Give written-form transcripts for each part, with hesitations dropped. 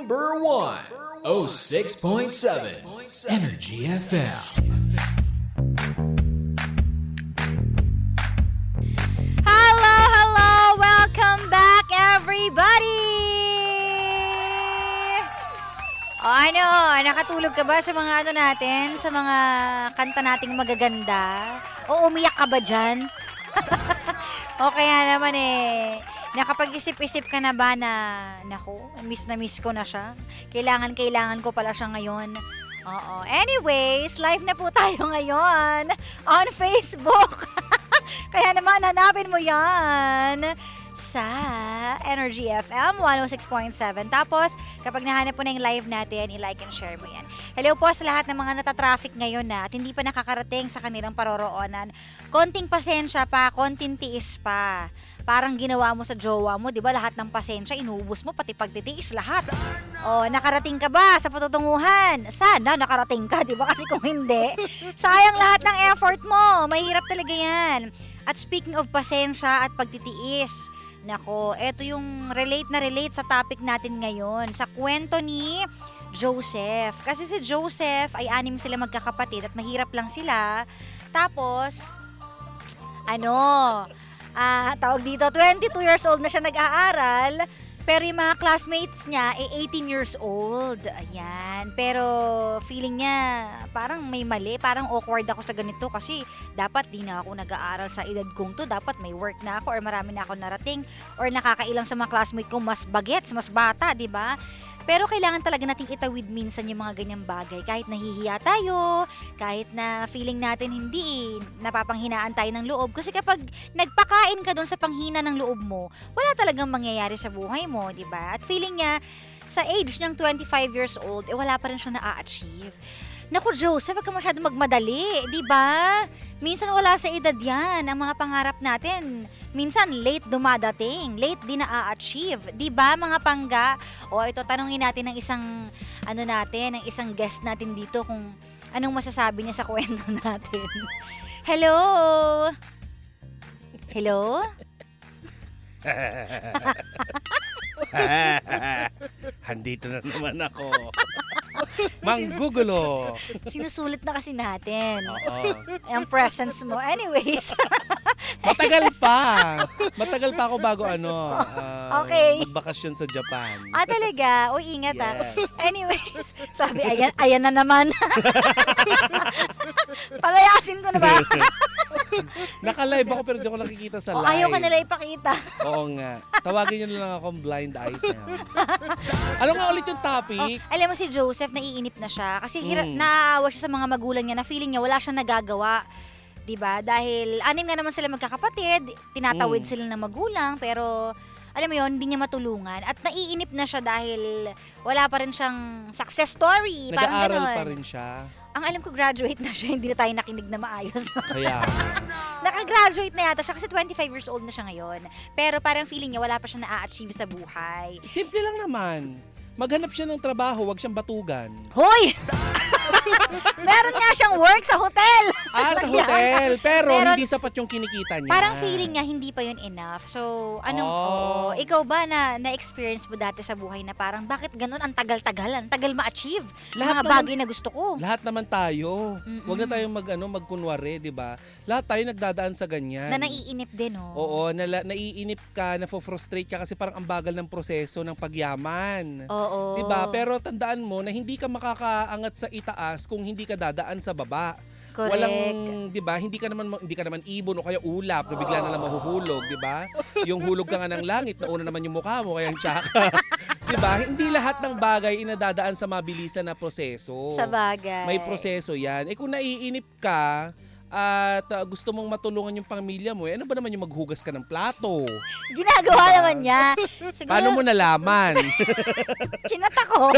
Number 1, 06.7 Energy FM. Hello! Welcome back, everybody! O ano, nakatulog ka ba sa mga natin? Sa mga kanta nating magaganda? O umiyak ka ba dyan? O kaya naman nakapag-isip-isip ka na ba na, naku, na miss ko na siya. Kailangan ko pala siya ngayon. Oo. Anyways, live na po tayo ngayon on Facebook. Kaya naman, hanapin mo yan sa Energy FM 106.7. Tapos, kapag nahanap mo na yung live natin, i-like and share mo yan. Hello po sa lahat ng mga natatraffic ngayon na at hindi pa nakakarating sa kanilang paroroonan. Konting pasensya pa, konting tiis pa. Parang ginawa mo sa jowa mo, di ba? Lahat ng pasensya, inubos mo, pati pagtitiis, lahat. O, nakarating ka ba sa patutunguhan? Sana nakarating ka, di ba? Kasi kung hindi, sayang lahat ng effort mo. Mahirap talaga yan. At speaking of pasensya at pagtitiis, nako, eto yung relate sa topic natin ngayon. Sa kwento ni Joseph. Kasi si Joseph ay 6 sila magkakapatid at mahirap lang sila. Tapos, tawag dito, 22 years old na siya nag-aaral. Pero yung mga classmates niya 18 years old. Ayan. Pero feeling niya parang may mali. Parang awkward ako sa ganito kasi dapat di na ako nag-aaral sa edad kong to. Dapat may work na ako or marami na ako narating or nakakailang sa mga classmate ko mas bagets, mas bata, di ba? Pero kailangan talaga nating itawid minsan yung mga ganyang bagay. Kahit nahihiya tayo, kahit na feeling natin hindi, napapanghinaan tayo ng loob. Kasi kapag nagpakain ka dun sa panghina ng loob mo, wala talagang mangyayari sa buhay mo, di ba? At feeling niya, sa age niyang 25 years old, wala pa rin siya na-achieve. Naku, Joseph, wag ka masyado magmadali, di ba? Minsan wala sa edad yan, ang mga pangarap natin. Minsan late dumadating, late di na-achieve, di ba mga pangga? O ito, tanungin natin ng isang, ng isang guest natin dito kung anong masasabi niya sa kwento natin. Hello? Hello? Handito na naman ako. Manggugulo. Sinusulit na kasi natin. Oo. Ang presence mo. Anyways. Matagal pa ako bago Okay. magbakasyon sa Japan. Talaga? Uy, ingat Yes. Anyways, sabi, ayan na naman. Palayasin ko na ba? Naka-live ako pero di ako nakikita sa live. Ayaw ka nila ipakita. Oo nga. Tawagin nyo na lang akong blind item. Ano nga ulit yung topic? Alam mo si Joseph, naiinip na siya. Kasi naaawa siya sa mga magulang niya na feeling niya wala siyang nagagawa. Diba? Dahil 6 nga naman sila magkakapatid, tinatawid sila ng magulang, pero alam mo yun, hindi niya matulungan. At naiinip na siya dahil wala pa rin siyang success story. Parang Nag-aaral ganon. pa rin siya. Ang alam ko, graduate na siya, hindi na tayo nakinig na maayos. Kaya, Nakagraduate na yata siya kasi 25 years old na siya ngayon. Pero parang feeling niya wala pa siya na-achieve sa buhay. simple lang naman. Maghanap siya ng trabaho, wag siyang batugan. Hoy! Meron nga siyang work sa hotel. Sa hotel. Pero Meron- hindi sapat yung kinikita niya. Parang feeling niya hindi pa yun enough. So, ikaw ba na-experience mo dati sa buhay na parang bakit ganun ang tagal-tagal, ang tagal ma-achieve Lahat mga bagay na gusto ko? Lahat naman tayo. Huwag na tayong magkunwari, 'di ba? Lahat tayo nagdadaan sa ganyan. Na naiinip din, oh. Oo, naiinip ka, na-frustrate ka kasi parang ang bagal ng proseso ng pagyaman. Oo. 'Di ba? Pero tandaan mo na hindi ka makakaangat sa itaas kung hindi ka dadaan sa baba. Correct. Walang, 'di ba? Hindi ka naman ibon o kaya ulap na bigla na lang mahuhulog, 'di ba? Yung hulog ka nga ng langit, nauna naman yung mukha mo, kaya ang tsaka. 'Di ba? Hindi lahat ng bagay inadadaan sa mabilisan na proseso. Sa bagay. May proseso 'yan. Kung naiinip ka at gusto mong matulungan yung pamilya mo, ano ba naman yung maghugas ka ng plato? Ginagawa naman niya. Siguro, Paano mo nalaman? chinat ako.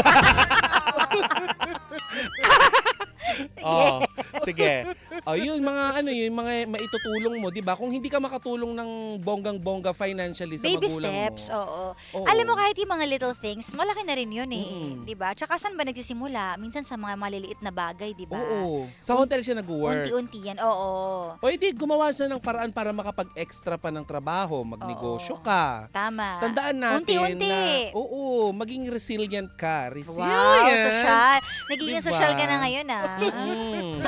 Oh, sige. Ayun, yung mga maitutulong mo, 'di ba? Kung hindi ka makatulong ng bonggang-bongga financially sa Baby magulang steps, mo. oo. Oo. Alam mo, kahit yung mga little things, malaki na rin yun Mm. 'di ba? Tsaka saan ba nagsisimula? Minsan sa mga maliliit na bagay, 'di ba? Oo. Sa hotel siya nag-work. Unti-unti yan, oo. O edi, gumawa siya ng paraan para makapag-extra pa ng trabaho, magnegosyo Oo. ka. Tama. Tandaan natin Unti-unti. na, oo, maging resilient ka. Resilient. Wow, social. Nagiging Diba? social ka na ngayon, Mm.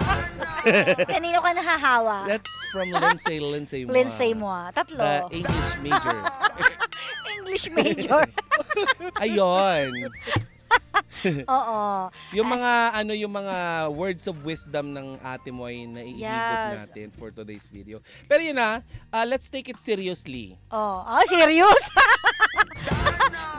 Kanino ka nahahawa? That's from Lindsay Moa. Lindsay mo, tatlo. The English major. English major. Ayun. Oo. Yung mga words of wisdom ng ate mo ay naiihigop Yes. natin for today's video. Pero yun let's take it seriously. Oh, serious?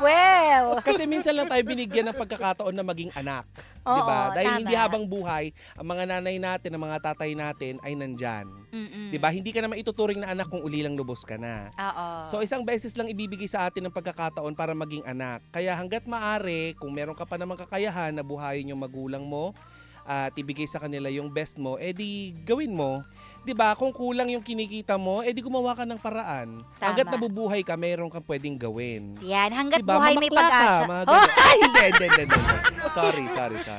Well. Kasi minsan lang tayo binigyan ng pagkakataon na maging anak. Oo, 'Di ba? Dahil tama. hindi habang buhay, ang mga nanay natin, ang mga tatay natin ay nandyan. Mm-mm. 'Di ba? Hindi ka na maituturing na anak kung ulilang lubos ka na. Oo. So isang beses lang ibibigay sa atin ng pagkakataon para maging anak. Kaya hangga't maaari, kung meron ka pa namang kakayahan na buhayin yung magulang mo at ibigay sa kanila yung best mo, edi gawin mo. 'Di ba? Kung kulang yung kinikita mo, edi gumawa ka ng paraan. Tama. Hangga't nabubuhay ka, meron kang pwedeng gawin. Yan, hanggat Diba? buhay may Mamakla ka, pag-asa. mga Oh, ganun. Ay, hindi. Sorry.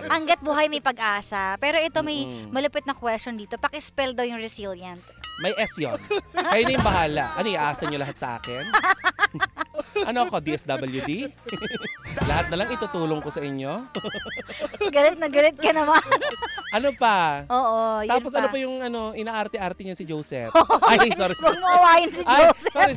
hanggat buhay may pag-asa. Pero ito may Mm-mm. malupit na question dito. Paki-spell daw yung resilient. May S yun. Kayo na yung bahala. Ano, iaasa nyo lahat sa akin? Ano ako, DSWD? Lahat na lang itutulong ko sa inyo? Galit na galit ka naman. Ano pa? Oo, yun Tapos pa. ano pa yung inaarte-arte niya si Joseph? Ay, sorry. Huwag mo awayin si Ay, Joseph. sorry.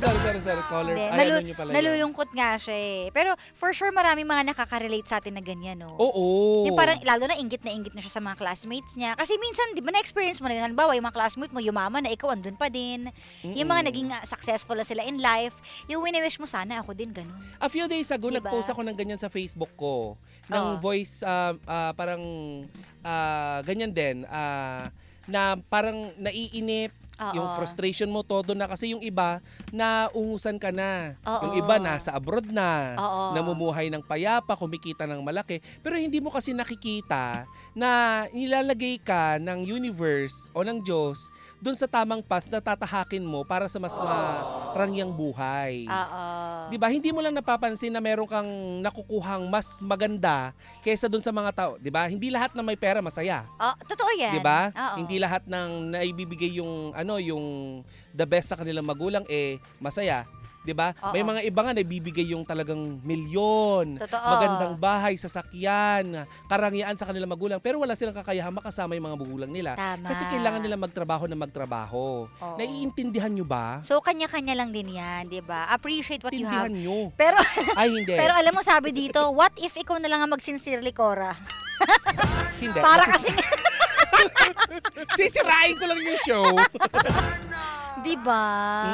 Caller. Hindi, Ay, ano nyo pala yun? nalulungkot nga siya eh. Pero for sure maraming mga nakaka-relate sa atin na ganyan, no? Oo. Yung parang lalo na inggit na siya sa mga classmates niya. Kasi minsan, di ba na-experience mo na yun? Halimbawa, yung mga classmate mo, yumaman na ikaw andun pa din. Yung mga naging successful na sila in life, yung wini-wish mo sana ako din ganun. A few days ago, Diba? nag-post ako ng ganyan sa Facebook ko. Ng Oo. voice, parang ganyan din. Na parang naiinip, Oo. yung frustration mo, todo na. Kasi yung iba, nauungusan ka na. Oo. Yung iba, nasa abroad na. Oo. Namumuhay ng payapa, kumikita ng malaki. Pero hindi mo kasi nakikita na nilalagay ka ng universe o ng Diyos doon sa tamang path na tatahakin mo para sa mas marangyang buhay. Oo. Di ba? Hindi mo lang napapansin na meron kang nakukuhang mas maganda kaysa dun sa mga tao. Di ba? Hindi lahat na may pera masaya. Totoo yan. Di ba? Oo. Hindi lahat ng naibibigay yung the best sa kanilang magulang masaya. 'Di ba? Oo. May mga iba nga naibibigay yung talagang milyon, Totoo. magandang bahay, sasakyan, karangyaan sa kanilang magulang, pero wala silang kakayahan makasama yung mga magulang nila. Tama. Kasi kailangan nila magtrabaho. Oo. Naiintindihan nyo ba? So, kanya-kanya lang din yan, di ba? Appreciate what you have. Intindihan nyo. Pero, Ay, hindi. pero alam mo, sabi dito, what if ikaw na lang ang mag-sincerely, Cora? Hindi. Para kasi, Sisirain ko lang yung show. di ba?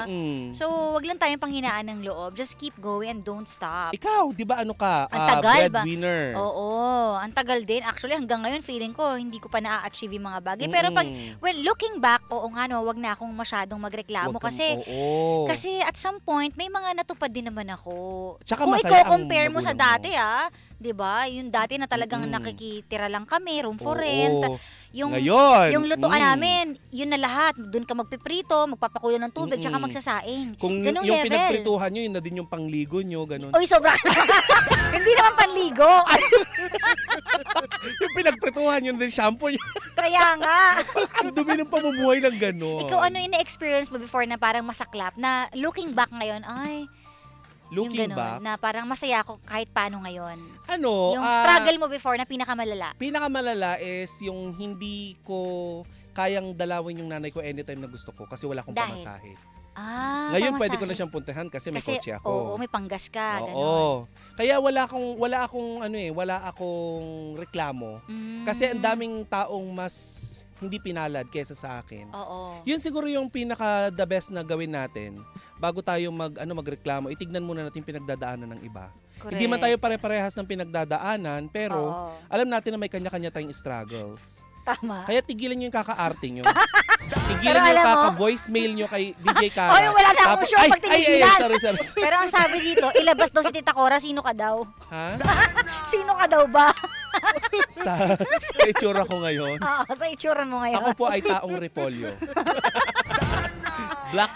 Mm-mm. So, wag lang tayong panghinaan ng loob. Just keep going and don't stop. Ikaw, di ba ano ka? Ang tagal ba? Breadwinner. Oo, ang tagal din. Actually, hanggang ngayon, feeling ko, hindi ko pa na-achieve yung mga bagay. Pero pag, well, looking back, oo nga no, wag na akong masyadong magreklamo. Huwag kang- Kasi, oo. kasi at some point, may mga natupad din naman ako. Tsaka Kung masaya ang i-compare mo sa magulang mo. dati, 'di ba? Yung dati na talagang nakikitira lang kami, room for Oo. rent. Yung Ngayon, yung lutuan namin, yun na lahat. Doon ka magpiprito, magpapakulo ng tubig, tsaka magsasaing. Kung Ganong yung level. pinagprituhan nyo, yun na din yung pangligo nyo, ganun. Uy, sobra ka. Hindi naman panligo. Yung pinagprituhan yun din shampoo nyo. Kaya nga. Ang dumi ng pamumuhay ng ganun. Ikaw, ano yung na-experience mo before na parang masaklap? Na looking back ngayon, ay, Looking yung ganun, back, na parang masaya ako kahit paano ngayon. Yung ah, struggle mo before na pinakamalala. pinakamalala is yung hindi ko kayang dalawin yung nanay ko anytime na gusto ko kasi wala akong Dahil? pamasahe. Pamasahe. Ngayon pwede ko na siyang puntahan kasi may kotse ako. Oo, may panggas ka. Ganun. Oo. Kaya wala akong reklamo. Kasi ang daming taong mas hindi pinalad kaysa sa akin. Oo. Yun siguro yung pinaka the best na gawin natin bago tayo magreklamo. Itignan muna natin pinagdadaanan ng iba. Correct. Hindi man tayo pare-parehas ng pinagdadaanan, pero Oo. alam natin na may kanya-kanya tayong struggles. Tama. Kaya tigilan nyo yung kaka-arte nyo. Tigilan Pero nyo yung alam mo- kaka-voicemail nyo kay DJ Kara. Oy, wala na akong sure pag tinigilan. Sorry. Pero ang sabi dito, ilabas daw si Tita Cora, sino ka daw? Ha? Sino ka daw ba? sa itsura ko ngayon. Oo, sa itsura mo ngayon. Ako po ay taong repolyo. Black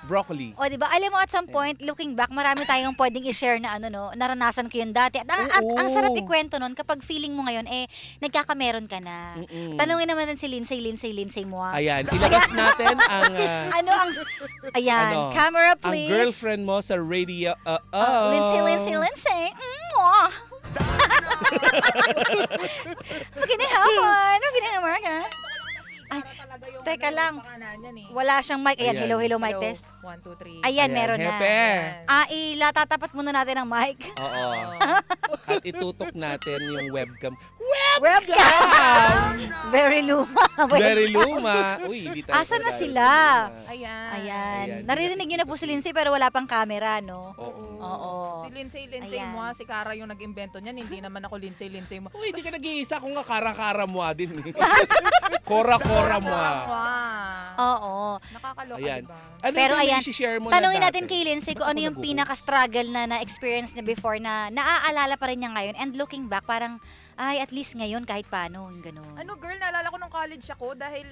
broccoli. O, di ba? Alam mo, at some point, looking back, marami tayong pwedeng i-share na naranasan ko yun dati. At ang sarap ikwento nun kapag feeling mo ngayon, nagkakameron ka na. Tanungin naman si Lindsay mo. Ayan, ilabas natin ang Ayan, camera ang please. girlfriend mo sa radio. Lindsay. Mwah! Magandang hapon. Magandang umaga. Ay, teka lang. Wala siyang mic. Ayan, Ayan. hello, mic test. 1, 2, 3. Ayan, meron na. Hepe. Ilatatapat muna natin ang mic. Oo. At itutok natin yung webcam. Webcam! Very luma. Very luma. Uy, hindi tayo. Asan na tayo. sila? Ayan. Ayan. Ayan. Naririnig niyo na po si Lindsay pero wala pang camera, no? Oo. Oo. Si Lindsay Ayan. mo, si Cara yung nag-invento niyan. Hindi naman ako Lindsay mo. Uy, hindi ka nag-iisa kung nga kara-kara mo din. Kora-kora mo. Oo. Nakakaloka, Ayan. diba? Ano Pero yung ayan, i-share mo na tanungin dati? natin kay Lindsay kung ano Ako yung nagugulat. pinaka-struggle na na-experience niya before na naaalala pa rin niya ngayon. And looking back, parang, ay, at least ngayon kahit paano, yung gano'n. Ano girl, naalala ko nung college ako dahil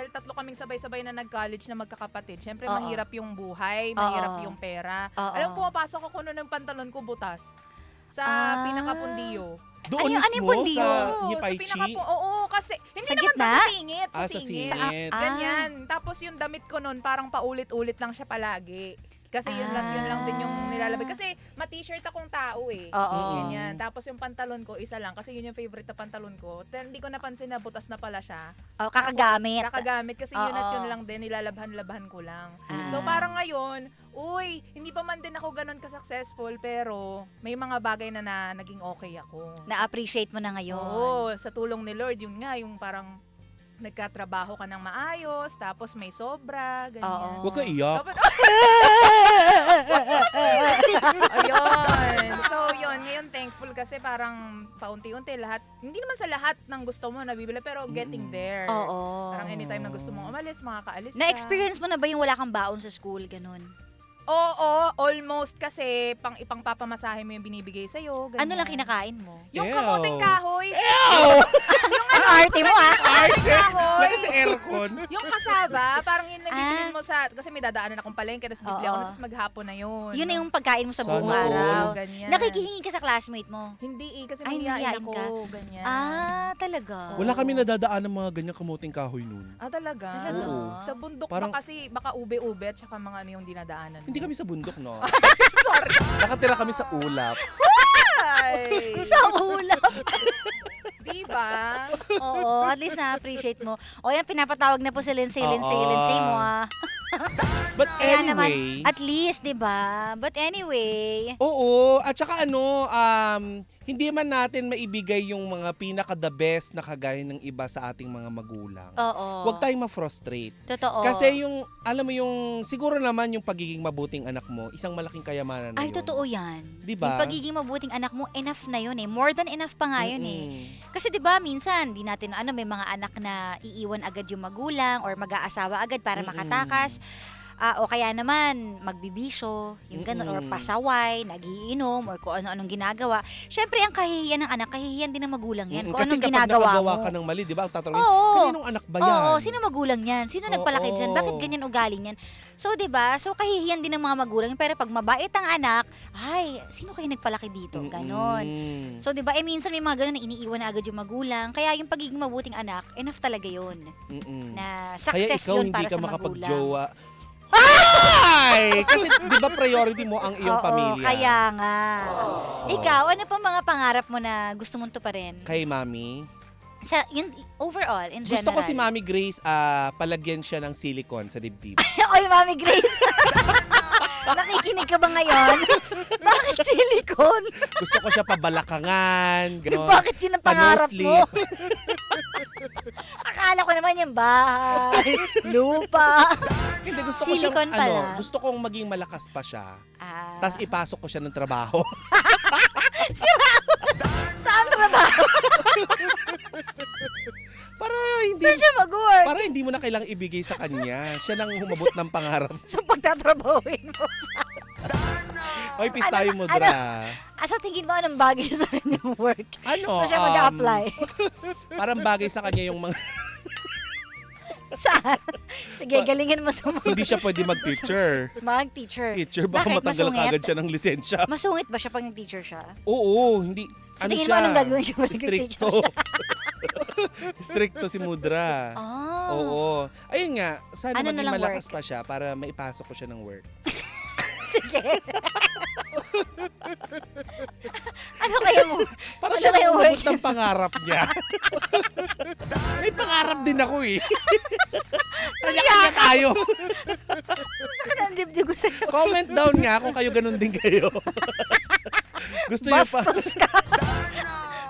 tatlo kaming sabay-sabay na nag-college na magkakapatid. Siyempre Oo. mahirap yung buhay, mahirap Oo. yung pera. Oo. Alam mo, pumapasok ako noon ng pantalon ko butas. Sa pinakapundiyo. Doon Ano yung mismo pundiyo? sa Oo, Hipaichi? Oo, kasi hindi Sa naman gitna? sa singit. Sa Sa singit. singit. Ganyan. Tapos yung damit ko noon parang paulit-ulit lang siya palagi. Kasi yun lang din yung nilalabay. Kasi ma-t-shirt akong tao eh. Oo. Ganyan. Tapos yung pantalon ko, isa lang. Kasi yun yung favorite na pantalon ko. Then hindi ko napansin na butas na pala siya. Oh, kakagamit. Kakagamit kasi yun at Oo. yun lang din. Nilalabhan-labhan ko lang. Ah. So parang ngayon, hindi pa man din ako ganun ka-successful. Pero may mga bagay na naging okay ako. Na-appreciate mo na ngayon. Oo, sa tulong ni Lord, yun nga, yung parang nagkatrabaho ka ng maayos, tapos may sobra, ganyan. Oo. Huwag ka iyak. Dapat, ayun. So, yun. Ngayon, thankful kasi parang paunti-unti lahat, hindi naman sa lahat ng gusto mo nabibili, pero getting there. Oo. Parang anytime na gusto mong umalis, makakaalis ka. Na-experience mo na ba yung wala kang baon sa school, ganun? Oo, almost kasi ipang papamasahe mo yung binibigay sa'yo. Ganyan. Ano lang kinakain mo? Yung Ew. kamuting kahoy. Ang arte mo, ha? Kamuting kahoy. Lagi sa aircon. Yung kasaba, parang yun nabibilin mo sa, kasi may dadaanan akong palengke, tapos bibili ako, Oo. tapos maghapon na yun. Yun na yung pagkain mo sa Sana buong all. araw. Ganyan. Nakikihingi ka sa classmate mo? Hindi kasi Ay, mahihain mahihain ako. ka. Ganyan. Talaga? Wala kami nadadaan ng mga ganyang kamuting kahoy nun. Talaga? Talaga? Oo. Sa bundok Parang- ba kasi, baka ube-ube at saka mga ano yung dinadaanan mo. Hindi kami sa bundok, no? Sorry. Nakatira kami sa ulap. Ay, Sa ulap. diba? Oo, at least na-appreciate mo. O yan, pinapatawag na po si Lindsay mo, ha? But Kaya naman, anyway, at least, di ba? But anyway, oo, at saka hindi man natin maibigay yung mga pinaka-the best na kagaya ng iba sa ating mga magulang. oo. Huwag tayong ma-frustrate. Totoo. Kasi yung, alam mo yung, siguro naman yung pagiging mabuting anak mo, isang malaking kayamanan na Ay, yun. totoo yan. Diba? Yung pagiging mabuting anak mo, enough na yun eh. More than enough pa nga yun eh. Mm-mm. Kasi 'di ba minsan di natin may mga anak na iiwan agad yung magulang or mag-aasawa agad para Mm-mm. makatakas. O kaya naman magbibisyo, yung ganun, or Mm-mm. pasaway, nagiinom, or kung ano-anong ginagawa. Syempre, ang kahihiyan ng anak, kahihiyan din ng magulang yan. Mm-mm. Kung Kasi anong kapag ginagawa nakagawa mo. ka ng mali, di ba? Ang tatanungin, Oo. kaninong anak ba yan? Oo, sino magulang niyan? Sino nagpalaki Oo. dyan? Bakit ganyan ugali niyan? So, 'di ba? So, kahihiyan din ng mga magulang. Pero pag mabait ang anak, ay, sino kayo nagpalaki dito? Ganon. Mm-mm. So, 'di ba? Minsan may mga ganun na iniiwan na agad yung magulang. Kaya yung pagiging mabuting anak, enough talaga 'yun. Mm-mm. Na Kaya success ikaw 'yun hindi para ka sa magulang. makapag-jowa. Ay! Kasi di ba priority mo ang iyong Oo, pamilya? kaya nga. Ikaw, ano pa mga pangarap mo na gusto mong tuparin? Kay Mami. Sa yun overall in general. Gusto ko si Mami Grace, palagyan siya ng silicone sa dibdib. Oy, Mami Grace. Nakikinig ka ba ngayon? Bakit silicone? Gusto ko siya pabalakangan, gano'n. Bakit yun ang pangarap mo? Pa-no-sleep. Akala ko naman yung bahay, lupa. Hindi, gusto ko Silicone siyang, pala. gusto kong maging malakas pa siya. Ah, Tapos ipasok ko siya ng trabaho. saan trabaho? Para hindi Saan siya mag-work? para hindi mo na kailangang ibigay sa kanya. Siya nang humabot ng pangarap. So, pagtatrabahuin mo. Oy, peace tayo mo, Dra. Sa tingin mo, anong bagay sa kanyang work? Ano? So, siya mag-a-apply. Parang bagay sa kanya yung mga... Saan? Sige, galingin mo sa mga Hindi siya pwede mag-teacher. mag-teacher. Teacher, baka Bakit? matanggal Masungit? kagad siya ng lisensya. Masungit ba siya pag nag-teacher siya? Oo, hindi. Sa Ano tingin mo, siya? anong gagawin siya pag nag-teacher Stricto. siya? Stricto si Mudra. Ah. Oo. Ayun nga, sana Ano na maging lang malakas work? pa siya para maipasok ko siya ng work. Sige. Ano kaya mo? Para Ano siya kaya umabot work? ng pangarap niya. May pangarap din ako eh. Kanya-kanya tayo. Sakit ang dibdib ko sa'yo. Comment down nga kung kayo ganun din kayo. Gusto niyo pa. Bastos ka.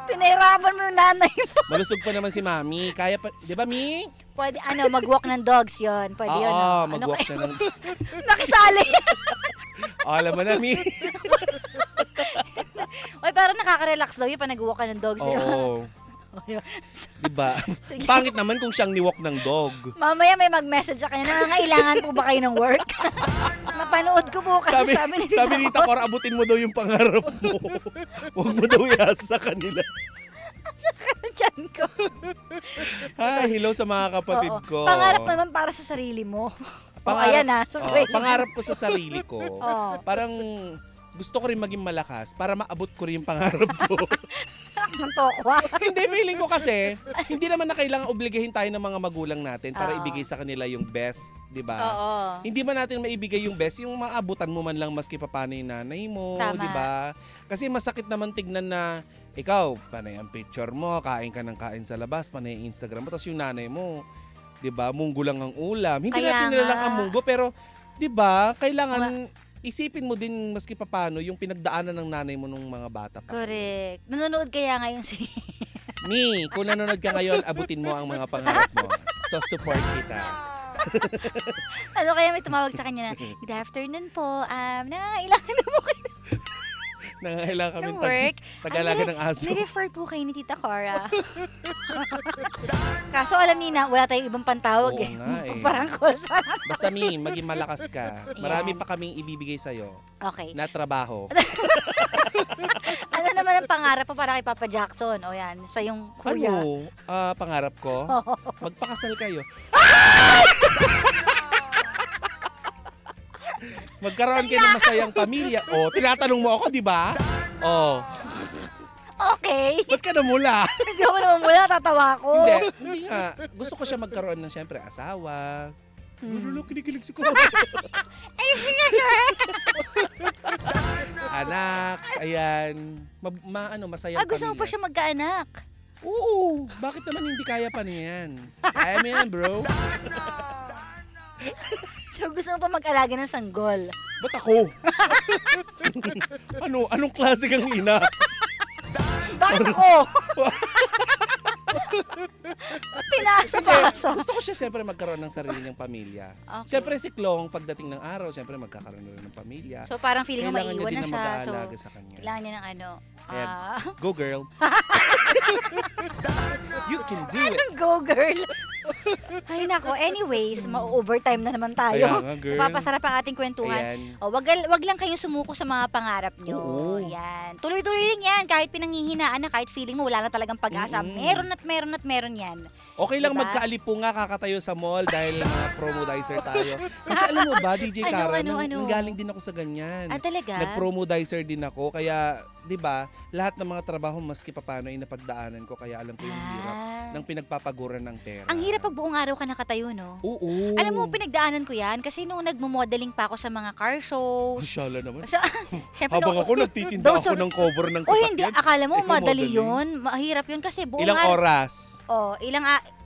Pinahirapan mo yung nanay mo. Malusog pa naman si Mami. Kaya pa, di ba Mi? Pwede, mag-walk ng dogs yon. Pwede yun. Oo, Ano mag-walk kaya- siya ng... Nakisali. Alam mo na, Mi. Oy, pero nakaka-relax daw yun pag nag-walk ka ng dogs. di ba? Oo. O, yun. Di ba? Sige. Pangit naman kung siyang niwalk ng dog. Mamaya may mag-message sa kanya, nangangailangan po ba kayo ng work? Napanood ko po kasi sabi ni Tita Sabi ni Tita Cor, abutin mo daw yung pangarap mo. Huwag mo daw iasa sa kanila. Diyan ko. Hello sa mga kapatid Oo. ko. Pangarap naman para sa sarili mo. Pangarap- ayan na, sa Oo, sarili. pangarap ko sa sarili ko. Oo. Parang gusto ko rin maging malakas para maabot ko rin yung pangarap ko. Ng tokwa. Hindi, feeling ko kasi, hindi naman na kailangan obligahin tayo ng mga magulang natin para Oo. ibigay sa kanila yung best, di ba? Oo. Hindi man natin maibigay yung best, yung maabutan mo man lang maski paano yung nanay mo, Tama. di ba? Kasi masakit naman tignan na ikaw, panay ang picture mo, kain ka ng kain sa labas, panay ang Instagram mo, tapos yung nanay mo, di ba, munggo lang ang ulam. Hindi Kaya natin nilalang nga. ang munggo, pero di ba, kailangan isipin mo din maski paano yung pinagdaanan ng nanay mo nung mga bata pa. Correct. Nanonood kaya ngayon si... Mi, kung nanonood ka ngayon, abutin mo ang mga pangarap mo. So, support kita. Ano kaya may tumawag sa kanya na, good afternoon po. Nangangailangan na po kayo Nangangailangan kami ng work. tagalaga ng aso. Nirefer po kayo ni Tita Cora. Kaso alam ni na, wala tayong ibang pantawag Oo eh. nga eh. Parang call sa... Basta Mi, maging malakas ka. Marami Yan. pa kaming ibibigay sa'yo Okay. na trabaho. Ano naman ang pangarap mo para kay Papa Jackson? O yan, sa yung kuya. Ano? Pangarap ko? Magpakasal kayo. Magkaroon kayo ng masayang pamilya. Oh, tinatanong mo ako, di ba? Oh, Okay. ba't ka namula? Hindi ako naman mula, tatawa ko. Hindi nga. Gusto ko siya magkaroon ng siyempre asawa. Lulu, kinikilig si ko. Anak, ayan. Masayang Gusto mo pa pamilya. siya magkaanak? Oo, bakit naman hindi kaya pa niyan? Kaya mo yan, bro. So gusto mo pa mag-alaga ng sanggol? Ba't ako? Anong klase kang ina? Bakit ako? Pinasa-pasa. Gusto ko siya siyempre magkaroon ng sarili niyang pamilya. Okay. Siyempre si Chloe, pagdating ng araw, siyempre magkakaroon na rin ng pamilya. So parang feeling mo Kailangan maiiwan niya na din siya. na So mag-aalaga sa kanya. kailangan niya ng ano. Kaya, go girl. You can do it. Go girl. Ay nako, anyways, ma-overtime na naman tayo. Kaya nga, girl. Napapasarap ang ating kwentuhan. Ayan. O, wag lang kayong sumuko sa mga pangarap nyo. Oo. Yan. Tuloy-tuloy rin yan. Kahit pinanghihinaan na, kahit feeling mo wala na talagang pag-asa. Meron at meron at meron yan. Okay lang Diba? magkaalipunga kakatayo sa mall dahil mga promodizer tayo. Kasi alam mo ba, DJ Kara, Ano? nanggaling din ako sa ganyan. Talaga? Nag-promodizer din ako. Kaya, di ba, lahat ng mga trabaho maski papaano ay napagdaanan ko. Kaya alam ko yung hirap ng pinagpapaguran ng pera. Ang hirap pag buong araw ka nakatayo, no? Oo. Alam mo, pinagdaanan ko yan kasi nung nagmo-modeling pa ako sa mga car shows. Masyala naman. So, syempre, Habang ako nagtitinda those ako are- ng cover ng O sasakyan. hindi, akala mo Ikaw madali modeling? yun. Mahirap yun kasi buong Ilang araw. oras?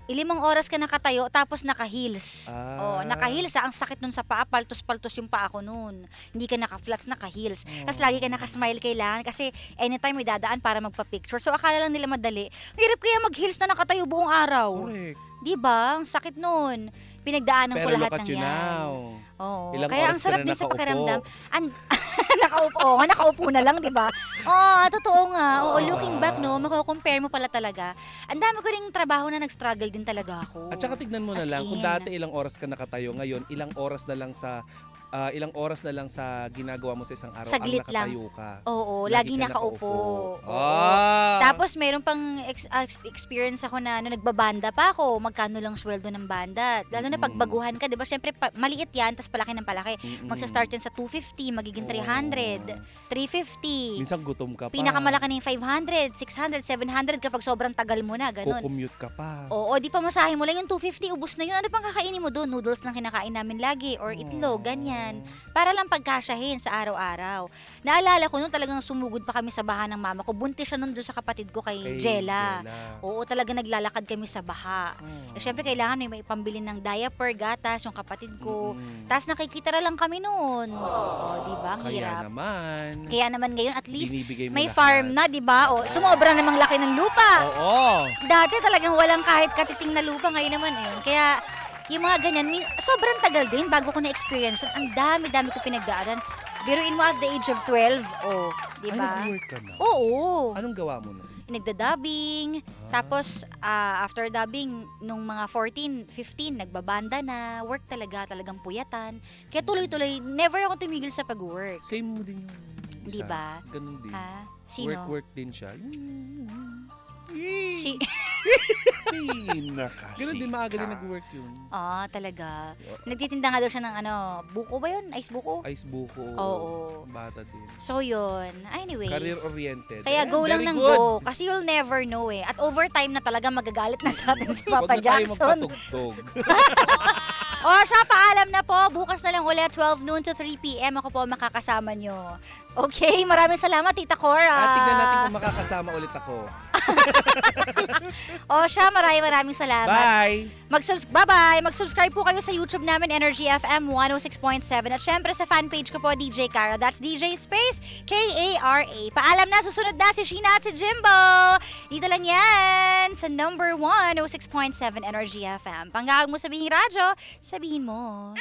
Ilimang oras ka nakatayo tapos naka-heels. Ah. Naka-heels ang sakit nun sa paa, paltos-paltos yung paa ko nun. Hindi ka naka-flats, naka-heels. Tapos lagi ka naka-smile kailangan kasi anytime may dadaan para magpa-picture. So akala lang nila madali. Ang hirap kaya mag-heels na nakatayo buong araw. Correct. Di ba? Ang sakit nun. Pinagdaanan ko Pero lahat look at ng you yan. now. Oo. Ilang Kaya ang oras ka sarap na din sa nakaupo. pakiramdam. Nakaupo na lang, di ba? Totoo nga. Looking back, no, mako-compare mo pala talaga. Ang dami ko ring trabaho na nag-struggle din talaga ako. At saka tignan mo na As lang, kung in. dati ilang oras ka nakatayo, ngayon ilang oras na lang sa ilang oras na lang sa ginagawa mo sa isang araw Saglit ang nakatayo ka. Oo, Lagi lagi ka nakaupo. Oo. Ah! Tapos meron pang experience ako na nagbabanda pa ako, magkano lang sweldo ng banda. Lalo na pag baguhan ka, 'di ba? Syempre maliit 'yan, tapos palaki ng palaki. Magsa-start yan sa 250, magiging 300, 350. Minsan gutom ka pa. Pinakamalaki na yung 500, 600, 700 kapag sobrang tagal mo na, ganun. Kukommute ka pa. Oo, di pa masahe mo lang yung 250, ubus na yun. Ano pang kakainin mo doon? Noodles lang kinakain namin lagi or itlog, ganyan. Para lang pagkasyahin sa araw-araw. Naalala ko noon talagang sumugod pa kami sa baha ng mama ko. Buntis siya noon doon sa kapatid ko kay Jella. Oo, talaga naglalakad kami sa baha. Eh, syempre kailangan may pambili ng diaper, gatas, yung kapatid ko. Tapos nakikita na lang kami noon. Oo, di ba? Ang Kaya hirap. naman. Kaya naman ngayon at least Binibigay mo may lahat. farm na, di ba? O, sumobra namang laki ng lupa. Oo. Dati talagang walang kahit katiting na lupa, ngayon naman ayun. Kaya yung mga ganyan, sobrang tagal din bago ko na-experience. Ang dami-dami ko pinagdaanan. Biruin mo at the age of 12, di Ay, ba? nag-work ka na? Oo. Anong gawa mo na? Nagda-dubbing. Tapos, after dubbing, nung mga 14, 15, nagbabanda na. Work talagang puyatan. Kaya tuloy-tuloy, never ako tumigil sa pag-work. Same mo din yung Di isa. ba? Ganun din. Ha? Sino? Work din siya. Si... Ganun din, maaga din nag-work yun. talaga. Nagtitinda nga daw siya ng buko ba yun? Ice buko? Ice buko. Oo. Bata din. So yun. Anyways. Career-oriented. Kaya Ayan, go lang very ng good. go. Kasi you'll never know eh. At overtime na talaga magagalit na sa atin si Huwag Papa na tayo Jackson. magpatugtog. Siya, paalam na po. Bukas na lang ulit, 12 noon to 3 p.m. Ako po makakasama nyo. Okay, maraming salamat, Tita Cora. Tignan natin kung makakasama ulit ako. Siya, maraming salamat. Bye! Bye-bye! Mag-subscribe po kayo sa YouTube namin, Energy FM 106.7. At syempre sa fanpage ko po, DJ Cara. That's DJ Space K-A-R-A. Paalam na, susunod na si Sheena at si Jimbo. Dito lang yan sa number 106.7 Energy FM. Panggawag mo sabihin radyo, sabihin mo.